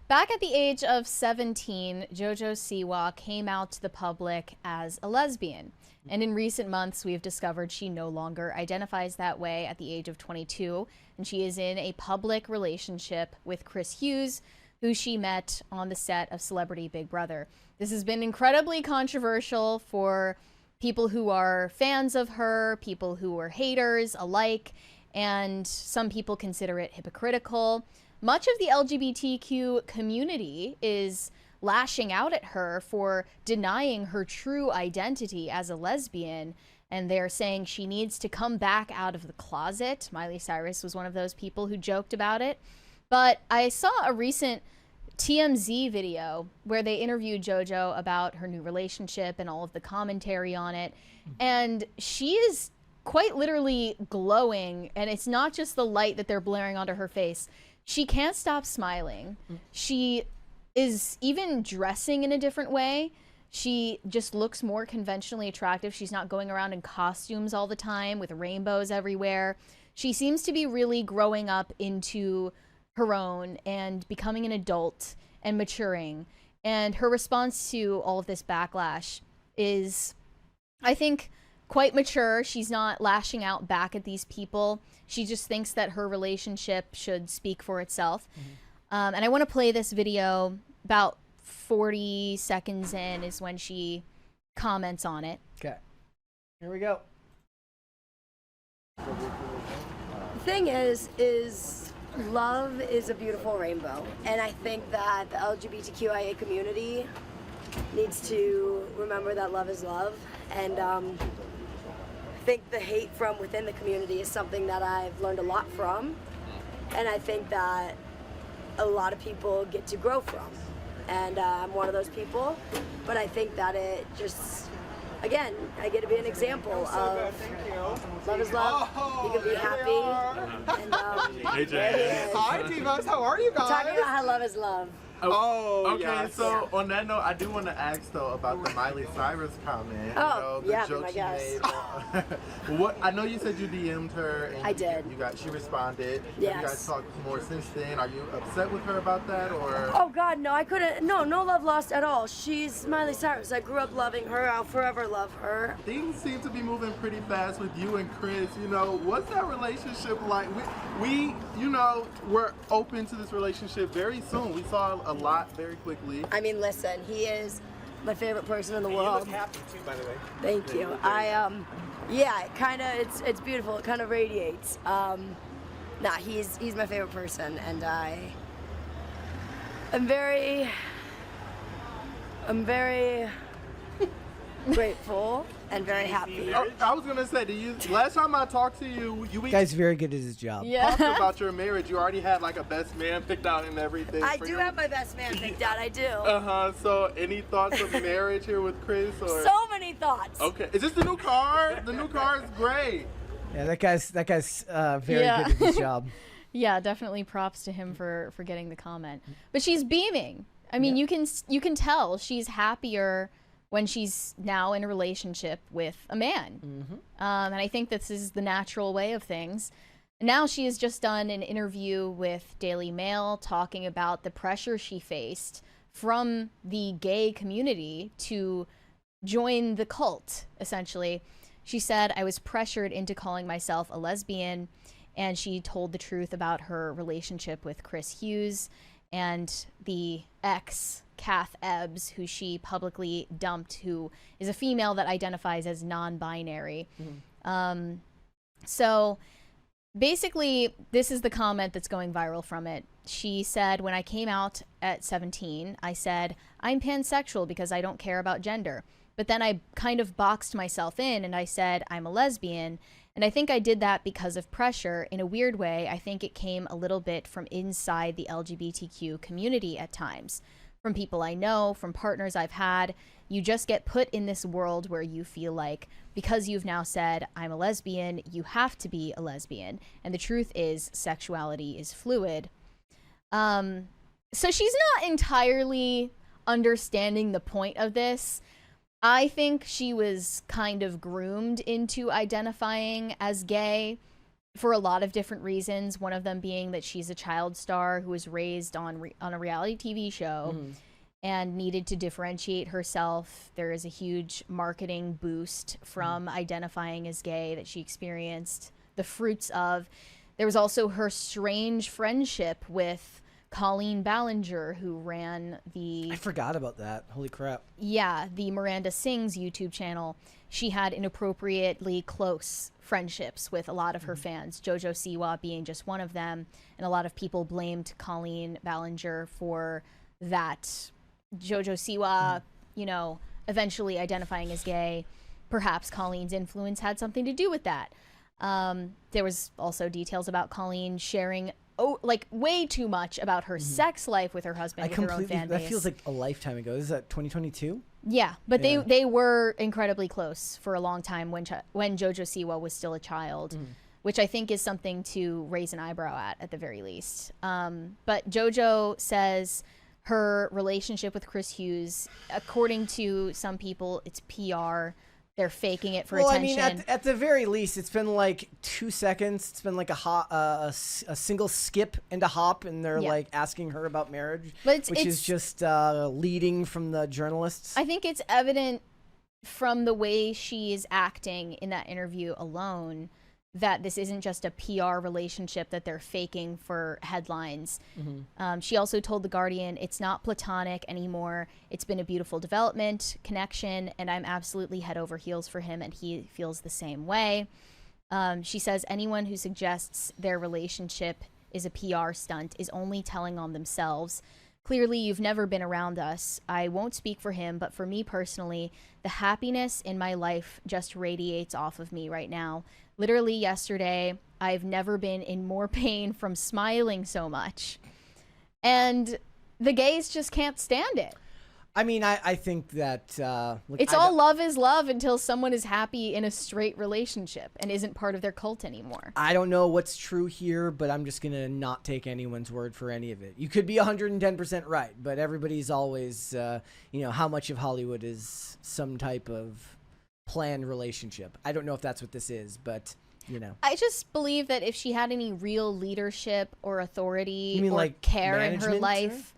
Back at the age of 17, Jojo Siwa came out to the public as a lesbian. And in recent months, we've discovered she no longer identifies that way at the age of 22. And she is in a public relationship with Chris Hughes, who she met on the set of Celebrity Big Brother. This has been incredibly controversial for people who are fans of her, people who are haters alike, and some people consider it hypocritical. Much of the LGBTQ community is lashing out at her for denying her true identity as a lesbian, and they're saying she needs to come back out of the closet. Miley Cyrus was one of those people who joked about it. But I saw a recent TMZ video where they interviewed Jojo about her new relationship and all of the commentary on it, and she is quite literally glowing, and it's not just the light that they're blaring onto her face. She can't stop smiling. She is even dressing in a different way. She just looks more conventionally attractive. She's not going around in costumes all the time with rainbows everywhere. She seems to be really growing up into her own and becoming an adult and maturing. And her response to all of this backlash is, I think, quite mature. She's not lashing out back at these people. She just thinks that her relationship should speak for itself. And I want to play this video. About 40 seconds in is when she comments on it. Okay, here we go. The thing is love is a beautiful rainbow, and I think that the LGBTQIA community needs to remember that love is love, and I think the hate from within the community is something that I've learned a lot from, and I think that a lot of people get to grow from, and I'm one of those people, but I think that it just, again, I get to be an example of love is love. You can be happy. And, AJ. Hi, Divas. How are you guys? talking about how love is love. Oh, okay. yes. So on that note, I do want to ask though about the Miley Cyrus comment. Oh, the yeah, joke my she guess. made. What I know you said you DM'd her. And I did. She responded. Yes. You guys talked more since then. Are you upset with her about that, or? Oh God, no, I couldn't. No love lost at all. She's Miley Cyrus. I grew up loving her. I'll forever love her. Things seem to be moving pretty fast with you and Chris. You know, what's that relationship like? We we're open to this relationship very soon. We saw a lot very quickly. I mean, listen, he is my favorite person in the world. You look happy too, by the way. Thank you. Yeah, it kind of, it's beautiful. It kind of radiates. Nah, he's my favorite person, and I'm very grateful and very happy. I was gonna say, last time I talked to you, Guy's very good at his job. Yeah. talked about your marriage. You already had like a best man picked out and everything. I for do you. have my best man picked out. I do. So any thoughts of marriage here with Chris? Or? So many thoughts. Okay. Is this the new car? The new car is great. Yeah, that guy's very Yeah. good at his job. Yeah, definitely props to him for getting the comment. But she's beaming. I mean, you can tell she's happier when she's now in a relationship with a man. And I think this is the natural way of things. Now she has just done an interview with Daily Mail talking about the pressure she faced from the gay community to join the cult, essentially. She said, "I was pressured into calling myself a lesbian," and she told the truth about her relationship with Chris Hughes and the ex, Kath Ebbs, who she publicly dumped, who is a female that identifies as non-binary. So basically, this is the comment that's going viral from it. She said, "When I came out at 17, I said, I'm pansexual because I don't care about gender. But then I kind of boxed myself in and I said, I'm a lesbian. And I think I did that because of pressure. In a weird way, I think it came a little bit from inside the LGBTQ community at times. From people I know, from partners I've had. You just get put in this world where you feel like because you've now said, I'm a lesbian, you have to be a lesbian. And the truth is, sexuality is fluid." So she's not entirely understanding the point of this. I think she was kind of groomed into identifying as gay for a lot of different reasons. One of them being that she's a child star who was raised on a reality TV show and needed to differentiate herself. There is a huge marketing boost from identifying as gay that she experienced the fruits of. There was also her strange friendship with Colleen Ballinger, who ran I forgot about that. Holy crap. the Miranda Sings YouTube channel. She had inappropriately close friendships with a lot of her fans, Jojo Siwa being just one of them, and a lot of people blamed Colleen Ballinger for that. Jojo Siwa, eventually identifying as gay. Perhaps Colleen's influence had something to do with that. There was also details about Colleen sharing way too much about her sex life with her husband, with her own fan base. That feels like a lifetime ago. Is that 2022? Yeah, but they were incredibly close for a long time when Jojo Siwa was still a child, which I think is something to raise an eyebrow at the very least. But Jojo says her relationship with Chris Hughes, according to some people, it's PR. They're faking it for attention. I mean, at the very least, it's been like 2 seconds. It's been like a single skip and a hop, and they're like asking her about marriage, which is just leading from the journalists. I think it's evident from the way she is acting in that interview alone that this isn't just a PR relationship that they're faking for headlines. She also told The Guardian, it's not platonic anymore. It's been a beautiful development, connection, and I'm absolutely head over heels for him, and he feels the same way. She says anyone who suggests their relationship is a PR stunt is only telling on themselves. Clearly, you've never been around us. I won't speak for him, but for me personally, the happiness in my life just radiates off of me right now. Literally yesterday, I've never been in more pain from smiling so much. And the gays just can't stand it. I mean, I think that... it's all love is love until someone is happy in a straight relationship and isn't part of their cult anymore. I don't know what's true here, but I'm just going to not take anyone's word for any of it. You could be 110% right, but everybody's always, how much of Hollywood is some type of planned relationship. I don't know if that's what this is, but... I just believe that if she had any real leadership or authority or like care in her life... Or?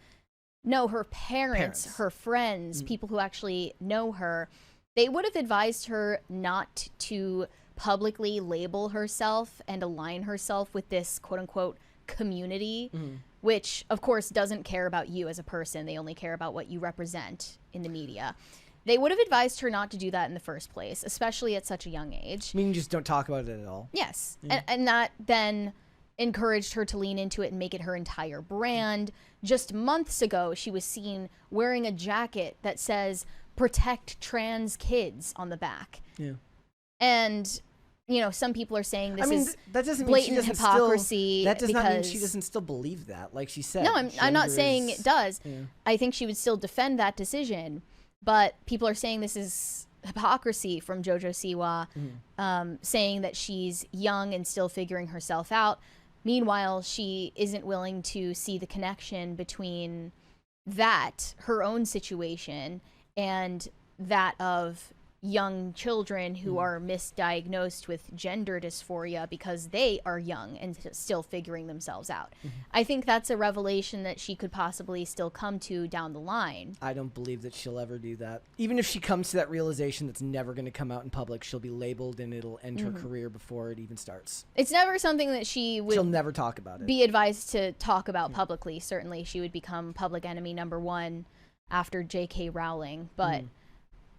No, her parents, her friends, people who actually know her, they would have advised her not to publicly label herself and align herself with this quote-unquote community, which, of course, doesn't care about you as a person. They only care about what you represent in the media. They would have advised her not to do that in the first place, especially at such a young age. I mean, just don't talk about it at all. Yes. And that then encouraged her to lean into it and make it her entire brand. Just months ago, she was seen wearing a jacket that says "Protect Trans Kids" on the back. Yeah. And, some people are saying this is that doesn't blatant mean hypocrisy. That does not mean she doesn't still believe that, like she said. No, I'm not saying it does. Yeah. I think she would still defend that decision. But people are saying this is hypocrisy from Jojo Siwa, saying that she's young and still figuring herself out. Meanwhile, she isn't willing to see the connection between that, her own situation, and that of young children who are misdiagnosed with gender dysphoria because they are young and still figuring themselves out. I think that's a revelation that she could possibly still come to down the line. I don't believe that she'll ever do that. Even if she comes to that realization that's never going to come out in public, she'll be labeled and it'll end her career before it even starts. It's never something that she'll never talk about it. Be advised to talk about publicly. Certainly she would become public enemy number one after J.K. Rowling, but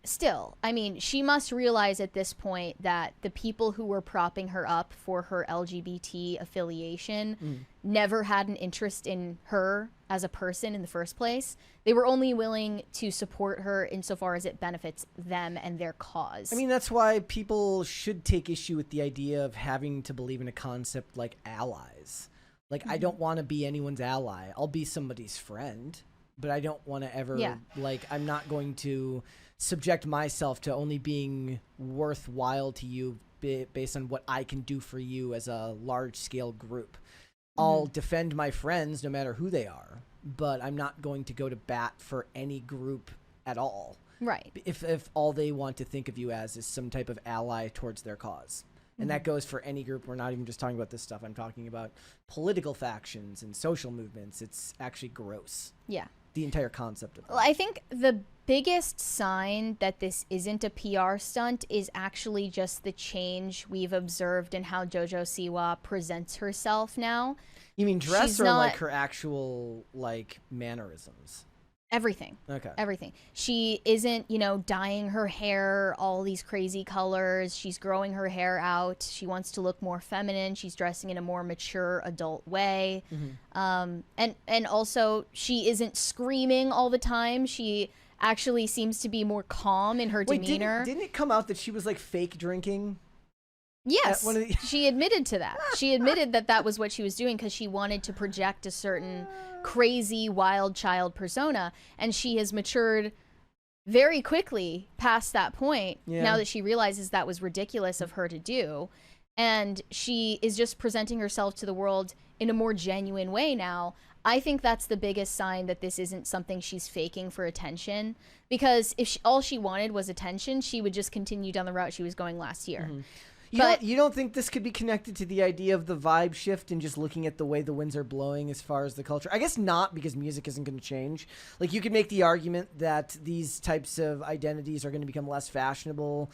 still, I mean, she must realize at this point that the people who were propping her up for her LGBT affiliation never had an interest in her as a person in the first place. They were only willing to support her insofar as it benefits them and their cause. I mean, that's why people should take issue with the idea of having to believe in a concept like allies. Like, I don't want to be anyone's ally. I'll be somebody's friend, but I don't want to ever, I'm not going to subject myself to only being worthwhile to you based on what I can do for you as a large-scale group. I'll defend my friends no matter who they are, but I'm not going to go to bat for any group at all. Right. If all they want to think of you as is some type of ally towards their cause. And that goes for any group. We're not even just talking about this stuff. I'm talking about political factions and social movements. It's actually gross. Yeah. The entire concept of that. Well, I think the biggest sign that this isn't a PR stunt is actually just the change we've observed in how Jojo Siwa presents herself now. You mean dress She's or not- like her actual like mannerisms? Everything. Okay. Everything. She isn't, dyeing her hair all these crazy colors. She's growing her hair out. She wants to look more feminine. She's dressing in a more mature adult way. And also she isn't screaming all the time. She actually seems to be more calm in her Wait, demeanor. didn't it come out that she was like fake drinking? Yes, one of the- she admitted to that. She admitted that that was what she was doing because she wanted to project a certain crazy wild child persona, and she has matured very quickly past that point. Yeah. Now that she realizes that was ridiculous of her to do, and she is just presenting herself to the world in a more genuine way now. I think that's the biggest sign that this isn't something she's faking for attention, because if all she wanted was attention, she would just continue down the route she was going last year. You don't think this could be connected to the idea of the vibe shift and just looking at the way the winds are blowing as far as the culture? I guess not, because music isn't going to change. Like, you could make the argument that these types of identities are going to become less fashionable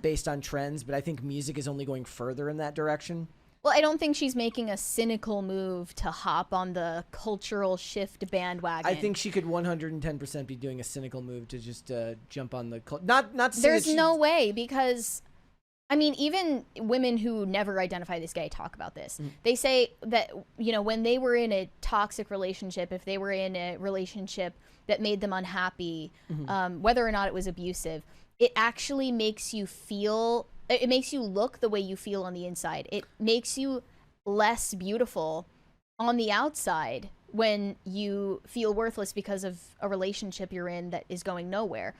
based on trends, but I think music is only going further in that direction. Well, I don't think she's making a cynical move to hop on the cultural shift bandwagon. I think she could 110% be doing a cynical move to just jump on the not to say there's that no way, because I mean, even women who never identify as gay talk about this. They say that, when they were in a toxic relationship, if they were in a relationship that made them unhappy, whether or not it was abusive, it actually makes you feel, it makes you look the way you feel on the inside. It makes you less beautiful on the outside when you feel worthless because of a relationship you're in that is going nowhere.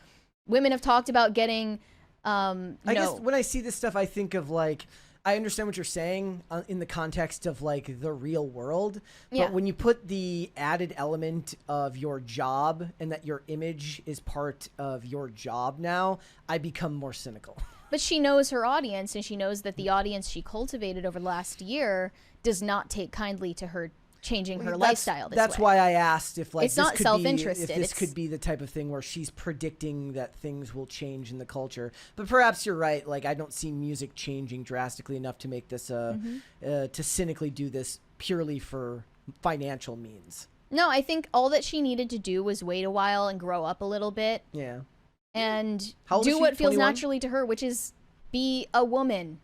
Women have talked about getting... I guess when I see this stuff, I think of like, I understand what you're saying in the context of like the real world. But when you put the added element of your job and that your image is part of your job now, I become more cynical. But she knows her audience, and she knows that the audience she cultivated over the last year does not take kindly to her changing her lifestyle this That's way. why I asked if like It's this not could self-interested. Be, if this could be the type of thing where she's predicting that things will change in the culture. But perhaps you're right. Like, I don't see music changing drastically enough to make this to cynically do this purely for financial means. No, I think all that she needed to do was wait a while and grow up a little bit. Yeah. And How old is do she? what feels 21? naturally to her, which is be a woman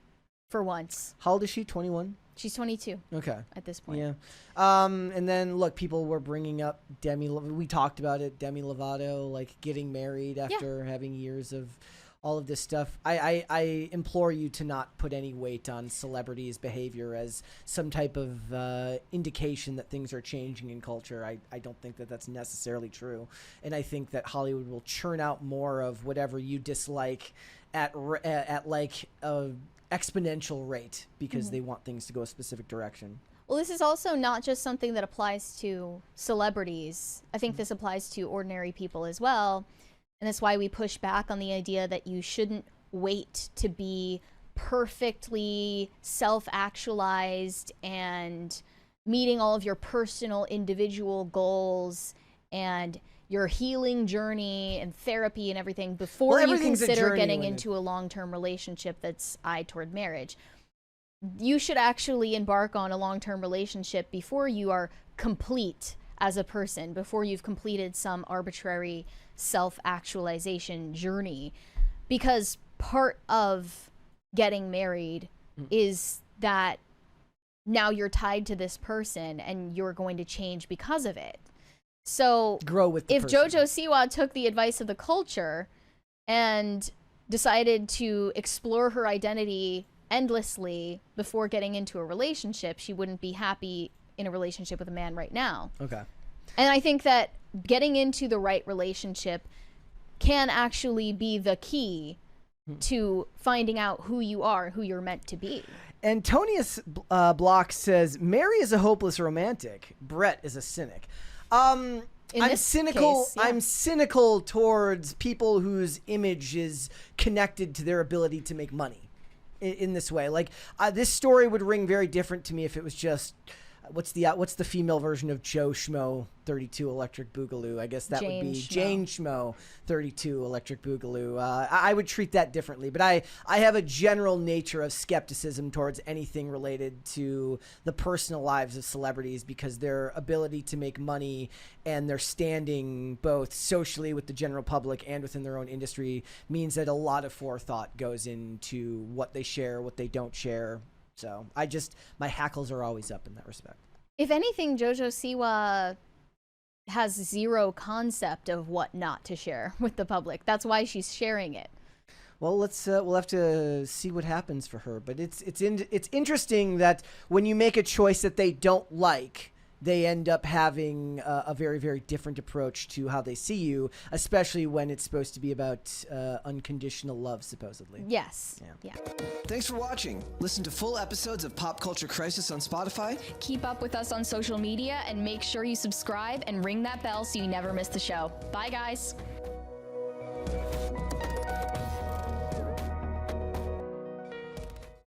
for once. How old is she? 21? She's 22 Okay. at this point. Yeah. And then look, people were bringing up we talked about it, Demi Lovato, like getting married after having years of all of this stuff. I implore you to not put any weight on celebrities' behavior as some type of indication that things are changing in culture. I don't think that that's necessarily true. And I think that Hollywood will churn out more of whatever you dislike at like a exponential rate because they want things to go a specific direction. Well, this is also not just something that applies to celebrities. I think this applies to ordinary people as well. And that's why we push back on the idea that you shouldn't wait to be perfectly self-actualized and meeting all of your personal individual goals and your healing journey and therapy and everything before you consider getting into a long-term relationship that's eyed toward marriage. You should actually embark on a long-term relationship before you are complete as a person, before you've completed some arbitrary self-actualization journey. Because part of getting married is that now you're tied to this person and you're going to change because of it. So Grow with the if person. Jojo Siwa took the advice of the culture and decided to explore her identity endlessly before getting into a relationship, she wouldn't be happy in a relationship with a man right now. Okay. And I think that getting into the right relationship can actually be the key to finding out who you are, who you're meant to be. Antonius Block says, Mary is a hopeless romantic. Brett is a cynic. I'm cynical. case, yeah. I'm cynical towards people whose image is connected to their ability to make money. in this way. Like this story would ring very different to me if it was just what's the female version of Joe Schmo 32 Electric Boogaloo? I guess that would be Jane Schmo 32 Electric Boogaloo. I would treat that differently, but I have a general nature of skepticism towards anything related to the personal lives of celebrities because their ability to make money and their standing both socially with the general public and within their own industry means that a lot of forethought goes into what they share, what they don't share. So my hackles are always up in that respect. If anything, Jojo Siwa has zero concept of what not to share with the public. That's why she's sharing it. Well, we'll have to see what happens for her. But it's interesting that when you make a choice that they don't like, they end up having a very, very different approach to how they see you, especially when it's supposed to be about unconditional love, supposedly. Yes. Yeah. Thanks for watching. Listen to full episodes of Pop Culture Crisis on Spotify. Keep up with us on social media and make sure you subscribe and ring that bell so you never miss the show. Bye, guys.